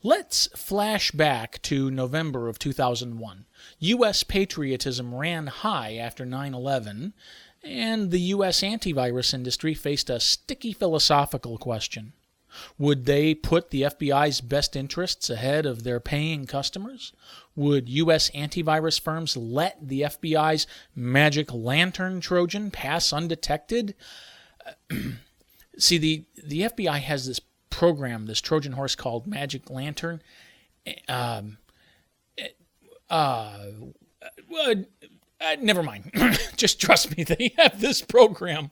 Let's flash back to November of 2001. U.S. patriotism ran high after 9/11, and the U.S. antivirus industry faced a sticky philosophical question. Would they put the FBI's best interests ahead of their paying customers? Would U.S. antivirus firms let the FBI's magic lantern Trojan pass undetected? See, the FBI has this program, this Trojan horse called Magic Lantern. Never mind. Just trust me, they have this program,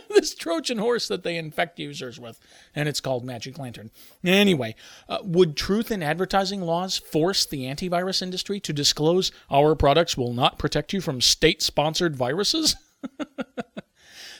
this Trojan horse that they infect users with, and it's called Magic Lantern. Anyway, would truth in advertising laws force the antivirus industry to disclose our products will not protect you from state-sponsored viruses?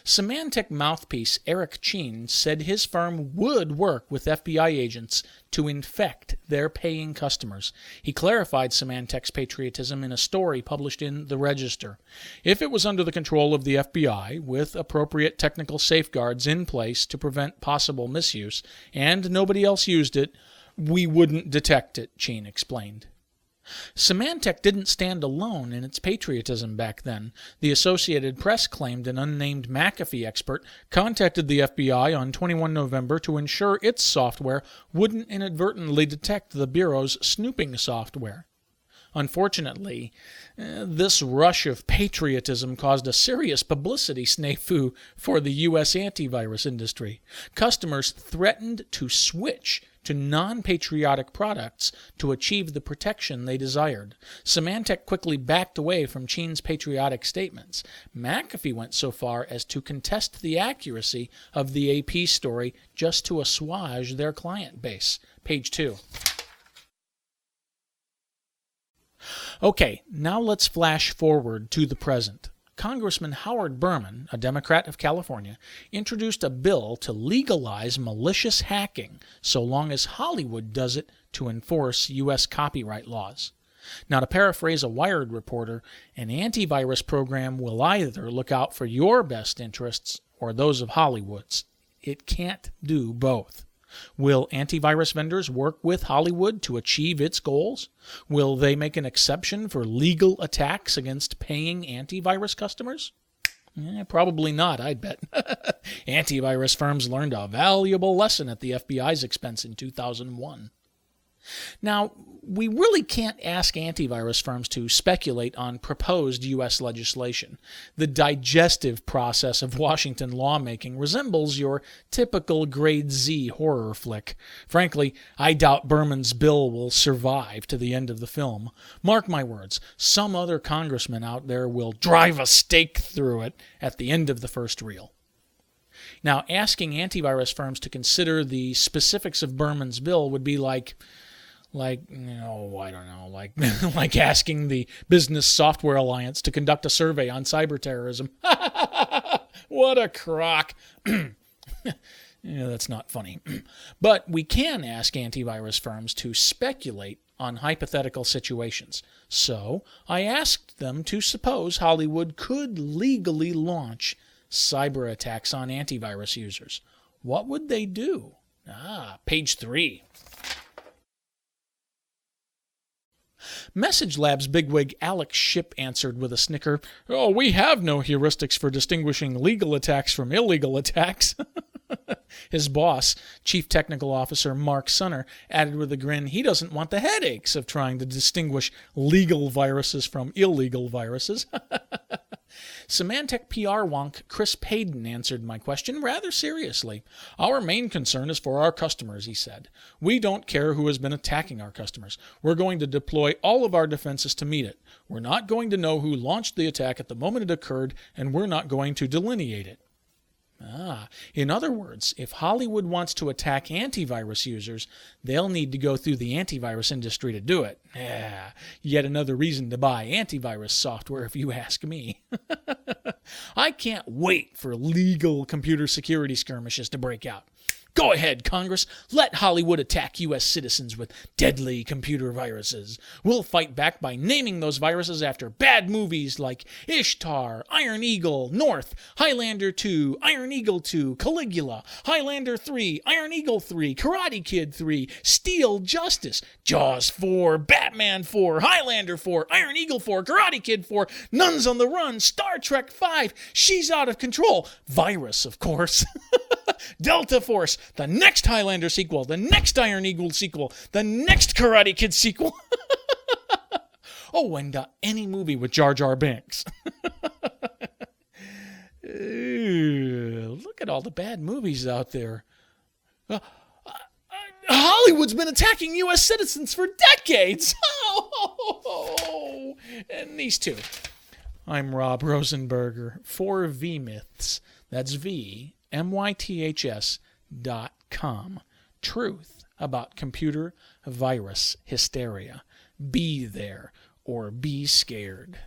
Symantec mouthpiece Eric Cheen said his firm would work with FBI agents to infect their paying customers. He clarified Symantec's patriotism in a story published in The Register. If it was under the control of the FBI, with appropriate technical safeguards in place to prevent possible misuse, and nobody else used it, we wouldn't detect it, Cheen explained. Symantec didn't stand alone in its patriotism back then. The Associated Press claimed an unnamed McAfee expert contacted the FBI on 21 November to ensure its software wouldn't inadvertently detect the Bureau's snooping software. Unfortunately, this rush of patriotism caused a serious publicity snafu for the U.S. antivirus industry. Customers threatened to switch to non-patriotic products to achieve the protection they desired. Symantec quickly backed away from Cheen's patriotic statements. McAfee went so far as to contest the accuracy of the AP story just to assuage their client base. Page 2. Okay, now let's flash forward to the present. Congressman Howard Berman, a Democrat of California, introduced a bill to legalize malicious hacking so long as Hollywood does it to enforce U.S. copyright laws. Now, to paraphrase a Wired reporter, an antivirus program will either look out for your best interests or those of Hollywood's. It can't do both. Will antivirus vendors work with Hollywood to achieve its goals? Will they make an exception for legal attacks against paying antivirus customers? Probably not, I'd bet. Antivirus firms learned a valuable lesson at the FBI's expense in 2001. Now, we really can't ask antivirus firms to speculate on proposed U.S. legislation. The digestive process of Washington lawmaking resembles your typical grade Z horror flick. Frankly, I doubt Berman's bill will survive to the end of the film. Mark my words, some other congressman out there will drive a stake through it at the end of the first reel. Now, asking antivirus firms to consider the specifics of Berman's bill would be like asking the Business Software Alliance to conduct a survey on cyber terrorism. What a crock. That's not funny. But we can ask antivirus firms to speculate on hypothetical situations. So I asked them to suppose Hollywood could legally launch cyber attacks on antivirus users. What would they do? Page 3. Message Lab's bigwig Alex Shipp answered with a snicker, "Oh, we have no heuristics for distinguishing legal attacks from illegal attacks." His boss, Chief Technical Officer Mark Sunner, added with a grin he doesn't want the headaches of trying to distinguish legal viruses from illegal viruses. Symantec PR wonk Chris Payden answered my question rather seriously. "Our main concern is for our customers," he said. "We don't care who has been attacking our customers. We're going to deploy all of our defenses to meet it. We're not going to know who launched the attack at the moment it occurred, and we're not going to delineate it." In other words, if Hollywood wants to attack antivirus users, they'll need to go through the antivirus industry to do it. Yet another reason to buy antivirus software, if you ask me. I can't wait for legal computer security skirmishes to break out. Go ahead, Congress. Let Hollywood attack U.S. citizens with deadly computer viruses. We'll fight back by naming those viruses after bad movies like Ishtar, Iron Eagle, North, Highlander 2, Iron Eagle 2, Caligula, Highlander 3, Iron Eagle 3, Karate Kid 3, Steel Justice, Jaws 4, Batman 4, Highlander 4, Iron Eagle 4, Karate Kid 4, Nuns on the Run, Star Trek 5, She's Out of Control, Virus, of course, Delta Force, the next Highlander sequel, the next Iron Eagle sequel, the next Karate Kid sequel. Oh, and any movie with Jar Jar Binks. Look at all the bad movies out there. Hollywood's been attacking U.S. citizens for decades. And these two. I'm Rob Rosenberger for VMyths. That's VMyths.com. Truth about computer virus hysteria. Be there or be scared.